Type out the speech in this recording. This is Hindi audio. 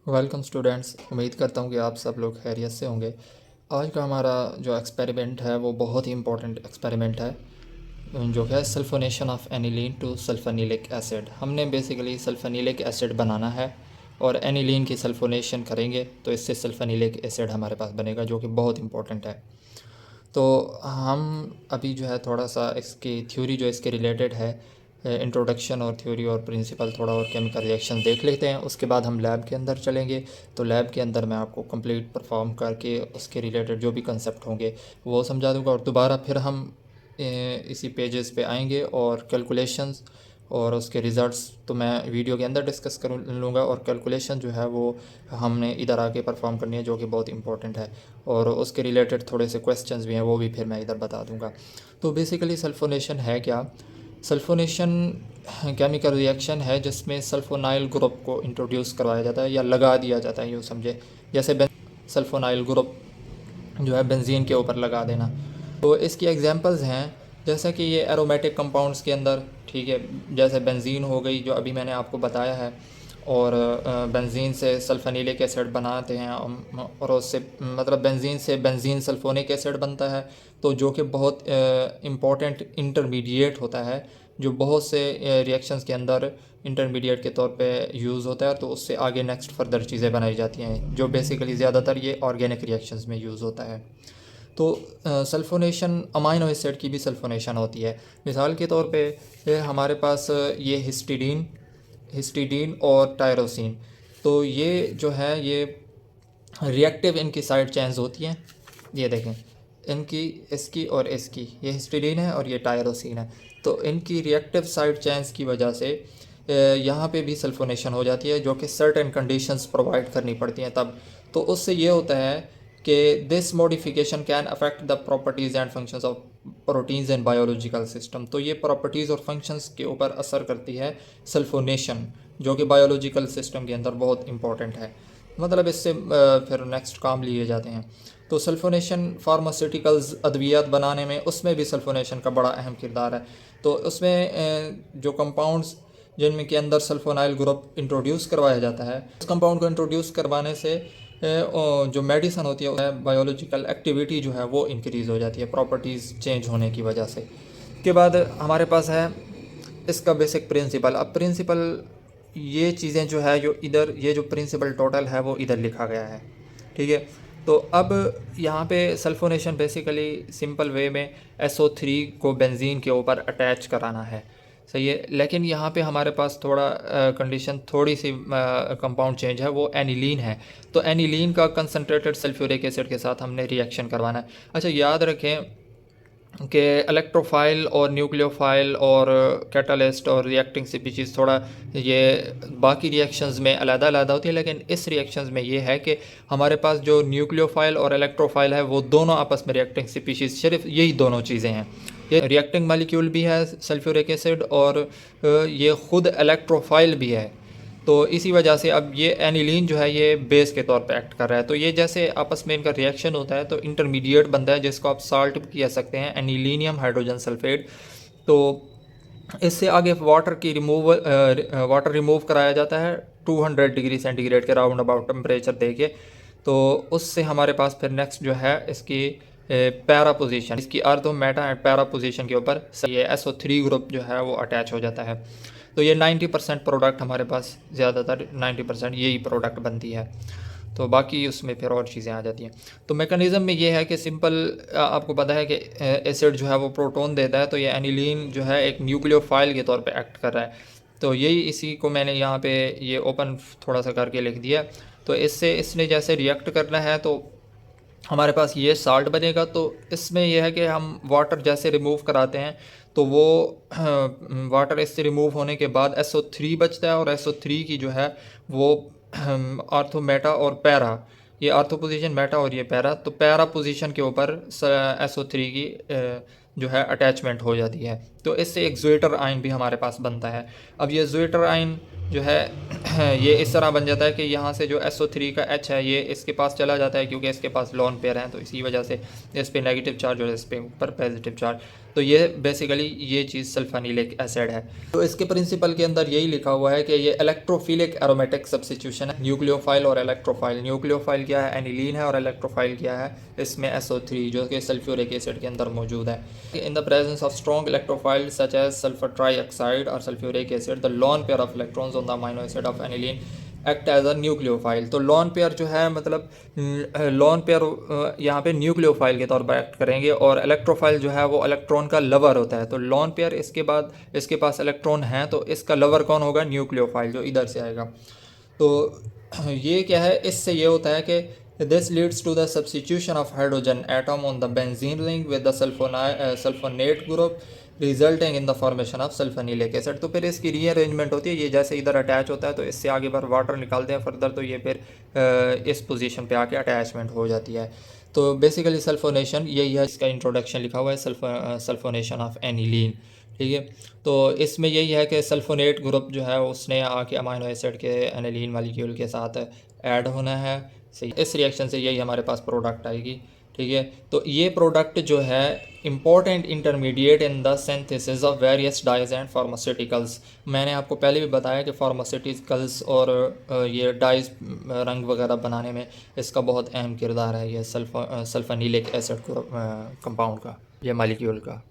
वेलकम स्टूडेंट्स, उम्मीद करता हूँ कि आप सब लोग खैरियत से होंगे। आज का हमारा जो एक्सपेरिमेंट है वो बहुत ही इम्पोर्टेंट एक्सपेरिमेंट है, जो है sulphonation of aniline to sulphanilic acid. हमने बेसिकली सल्फोनिलिक एसिड बनाना है और एनिलीन की सल्फोनेशन करेंगे तो इससे सल्फोनिलिक एसिड हमारे पास बनेगा, जो कि बहुत इंपॉर्टेंट है। तो हम अभी जो है थोड़ा सा इसकी थ्योरी जो इसके रिलेटेड है, इंट्रोडक्शन और थ्योरी और प्रिंसिपल थोड़ा और केमिकल रिएक्शन देख लेते हैं। उसके बाद हम लैब के अंदर चलेंगे। तो लैब के अंदर मैं आपको कंप्लीट परफॉर्म करके उसके रिलेटेड जो भी कंसेप्ट होंगे वो समझा दूंगा, और दोबारा फिर हम इसी पेजेस पे आएंगे और कैलकुलेशंस और उसके रिज़ल्ट्स तो मैं वीडियो के अंदर डिस्कस कर लूँगा, और कैलकुलेशन जो है वो हमने इधर आके परफॉर्म करनी है, जो कि बहुत इंपॉर्टेंट है। और उसके रिलेटेड थोड़े से क्वेश्चंस भी हैं, वो भी फिर मैं इधर बता दूँगा। तो बेसिकली सल्फोनेशन है क्या? सल्फोनेशन केमिकल रिएक्शन है जिसमें सल्फोनाइल ग्रुप को इंट्रोड्यूस करवाया जाता है या लगा दिया जाता है, यूँ समझे। जैसे सल्फोनाइल ग्रुप जो है बेंजीन के ऊपर लगा देना। तो इसकी एग्जांपल्स हैं, जैसा कि ये एरोमेटिक कंपाउंड्स के अंदर, ठीक है, जैसे बेंजीन हो गई जो अभी मैंने आपको बताया है, और बेंजीन से सल्फोनिलिक एसिड बनाते हैं, और उससे मतलब बेंजीन से बेंजीन सल्फोनिक एसिड बनता है, तो जो कि बहुत इम्पॉर्टेंट इंटरमीडिएट होता है, जो बहुत से रिएक्शंस के अंदर इंटरमीडिएट के तौर पे यूज़ होता है। तो उससे आगे नेक्स्ट फर्दर चीज़ें बनाई जाती हैं, जो बेसिकली ज़्यादातर ये ऑर्गेनिक रिएक्शंस में यूज़ होता है। तो सल्फोनेशन अमाइनो एसिड की भी सल्फोनेशन होती है। मिसाल के तौर पे हमारे पास ये हिस्टिडीन और टायरोसिन, तो ये जो है ये रिएक्टिव इनकी साइड चेंज होती हैं। ये देखें, इनकी इसकी और इसकी, ये हिस्टिडीन है और ये टायरोसिन है। तो इनकी रिएक्टिव साइड चेंज की वजह से यहाँ पे भी सल्फोनेशन हो जाती है, जो कि सर्टेन कंडीशंस प्रोवाइड करनी पड़ती हैं तब। तो उससे ये होता है कि this modification can affect the properties and functions of proteins and biological system. तो ये प्रॉपर्टीज़ और फंक्शंस के ऊपर असर करती है सल्फोनेशन, जो कि बायोलॉजिकल सिस्टम के अंदर बहुत इंपॉर्टेंट है। मतलब इससे फिर नेक्स्ट काम लिए जाते हैं। तो सल्फोनेशन फार्मास्यूटिकल्स अद्वियात बनाने में, उसमें भी सल्फोनेशन का बड़ा अहम किरदार है। तो उसमें जो कंपाउंड्स जिनमें के अंदर सल्फोनाइल ग्रुप इंट्रोड्यूस करवाया जाता है, उस कंपाउंड को इंट्रोड्यूस करवाने से जो मेडिसिन होती है, बायोलॉजिकल एक्टिविटी जो है वो इंक्रीज़ हो जाती है, प्रॉपर्टीज़ चेंज होने की वजह से। के बाद हमारे पास है इसका बेसिक प्रिंसिपल। अब प्रिंसिपल ये चीज़ें जो है, जो इधर ये जो प्रिंसिपल टोटल है वो इधर लिखा गया है, ठीक है। तो अब यहाँ पे सल्फोनेशन बेसिकली सिंपल वे में SO3 को बेंजीन के ऊपर अटैच कराना है, सही है। लेकिन यहाँ पे हमारे पास थोड़ा कंडीशन, थोड़ी सी कंपाउंड चेंज है, वो एनिलीन है। तो एनिलीन का कंसनट्रेटेड सल्फ्यूरिक एसिड के साथ हमने रिएक्शन करवाना है। अच्छा, याद रखें कि इलेक्ट्रोफाइल और न्यूक्लियोफाइल और कैटलिस्ट और रिएक्टिंग स्पीशीज़ थोड़ा ये बाकी रिएक्शंस में अलग-अलग होती है, लेकिन इस रिएक्शंस में ये है कि हमारे पास जो न्यूक्लियोफाइल और इलेक्ट्रोफाइल है वो दोनों आपस में रिएक्टिंग स्पीशीज़, सिर्फ यही दोनों चीज़ें हैं। ये रिएक्टिंग मालिक्यूल भी है सल्फ्यूरिक एसिड, और ये ख़ुद इलेक्ट्रोफाइल भी है। तो इसी वजह से अब ये एनिलीन जो है ये बेस के तौर पे एक्ट कर रहा है। तो ये जैसे आपस में इनका रिएक्शन होता है तो इंटरमीडिएट बनता है, जिसको आप साल्ट भी कह सकते हैं, एनिलीनियम हाइड्रोजन सल्फेट। तो इससे आगे वाटर रिमूव कराया जाता है 200 डिग्री सेंटीग्रेड के राउंड अबाउट टेम्परेचर देके। तो उससे हमारे पास फिर नेक्स्ट जो है इसकी पैरा पोजीशन, इसकी अर्धो मेटा एंड पैरा पोजीशन के ऊपर ये SO3 ग्रुप जो है वो अटैच हो जाता है। तो ये 90% प्रोडक्ट हमारे पास, ज़्यादातर 90% यही प्रोडक्ट बनती है। तो बाकी उसमें फिर और चीज़ें आ जाती हैं। तो मैकेनिज़्म में ये है कि सिंपल, आपको पता है कि एसिड जो है वो प्रोटॉन देता है, तो ये एनिलीन जो है एक न्यूक्लियोफाइल के तौर पे एक्ट कर रहा है। तो यही, इसी को मैंने यहाँ पे ये ओपन थोड़ा सा करके लिख दिया। तो इससे इसने जैसे रिएक्ट करना है तो हमारे पास ये साल्ट बनेगा। तो इसमें यह है कि हम वाटर जैसे रिमूव कराते हैं तो वो वाटर इससे रिमूव होने के बाद SO3 बचता है, और SO3 की जो है वो आर्थो मेटा और पैरा, ये आर्थो पोजीशन मेटा और ये पैरा, तो पैरा पोजीशन के ऊपर SO3 की जो है अटैचमेंट हो जाती है। तो इससे एक ज़्वेटर आयन भी हमारे पास बनता है। अब ये ज़्वेटर आयन जो है ये इस तरह बन जाता है कि यहाँ से जो SO3 का H है ये इसके पास चला जाता है, क्योंकि इसके पास लोन पेयर हैं, तो इसी वजह से इस पे नेगेटिव चार्ज और इस पे ऊपर पॉजिटिव चार्ज। तो ये बेसिकली ये चीज़ सल्फोनिलिक एसिड है। तो इसके प्रिंसिपल के अंदर यही लिखा हुआ है कि ये इलेक्ट्रोफिलिक एरोमेटिक सब्स्टिट्यूशन है, न्यूक्लियोफाइल और इलेक्ट्रोफाइल। न्यूक्लियोफाइल क्या है? एनिलीन है, और इलेक्ट्रोफाइल क्या है? इसमें SO3 जो कि सल्फ्यूरिक एसिड के अंदर मौजूद है। In the presence of strong electrophile such as sulphur trioxide और sulphuric acid, the lone pair of electrons on the amino acid of aniline act as a nucleophile. तो लॉन पेयर जो है मतलब लॉन पेयर यहाँ पे न्यूक्लियोफाइल के तौर पर एक्ट करेंगे, और इलेक्ट्रोफाइल जो है वो इलेक्ट्रॉन का लवर होता है। तो लॉन पेयर इसके बाद इसके पास इलेक्ट्रॉन है, तो इसका लवर कौन होगा? न्यूक्लियोफाइल, जो इधर से आएगा। तो ये क्या है, इससे ये होता है कि this leads to the substitution of hydrogen atom on the benzene ring with the sulphonate group resulting in the formation of sulphanilic acid. तो फिर इसकी रीअरेंजमेंट होती है, ये जैसे इधर अटैच होता है तो इससे आगे बार वाटर निकालते हैं फर्दर, तो ये फिर इस पोजीशन पे आके अटैचमेंट हो जाती है। तो बेसिकली सल्फोनेशन यही है, इसका इंट्रोडक्शन लिखा हुआ है, सल्फोनेशन ऑफ एनिलीन। ठीक है, तो इसमें यही है कि सल्फोनेट ग्रुप जो है उसने आके अमाइनो एसिड के एनिलीन मालिक्यूल के साथ ऐड होना है। सही, इस रिएक्शन से यही हमारे पास प्रोडक्ट आएगी। ठीक है, तो ये प्रोडक्ट जो है important intermediate in the synthesis of various dyes and pharmaceuticals. मैंने आपको पहले भी बताया कि फार्मास्यूटिकल्स और ये डाइज रंग वगैरह बनाने में इसका बहुत अहम किरदार है, ये सल्फोनिलिक एसिड कंपाउंड का, ये मालिक्यूल का।